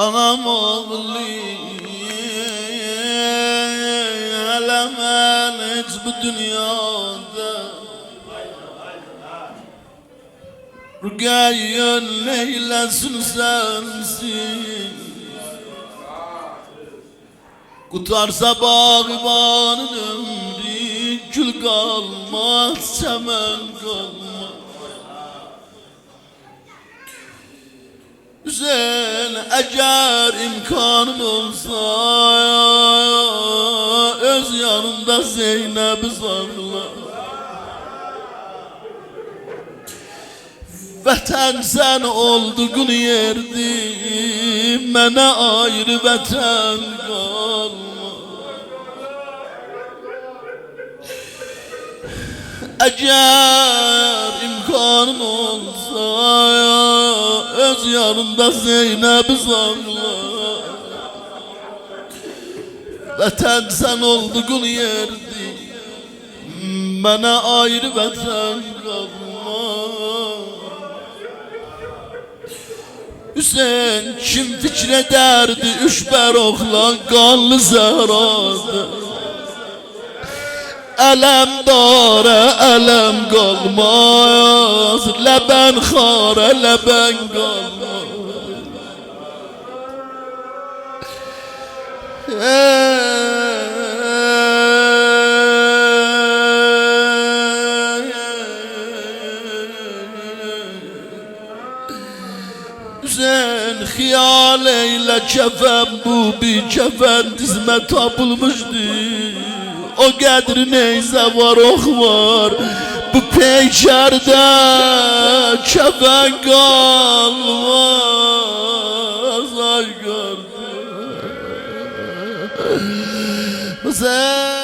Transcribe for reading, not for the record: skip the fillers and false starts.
Anam oğlu elemen hiç bu dünyada Rügayen neylesin sensin Kurtarsa bağıbanın ömrü Gül kalmaz, çemen kalmaz Güzel eğer imkanım olsa Öz yanımda Zeynep'i sakla Vətən sen olduğun yerdi Mənə ayrı vətən qalma Eğer imkanım olsa Öz yanımda Zeynep'i sakla Vətən sen olduğun yerdi Mənə ayrı vətən qalma Hüseyin kim fikr ederdi üç beroxla qanlı Zehra'da Ələm dara, ələm qalmaz Ləbən xara, ləbən qalmaz Sen xiyal eyle kefen bu bir kefen dizme tapılmıştı O kadri neyse var ok var Bu peykerde kefen kalmaz Ay gördüm Sen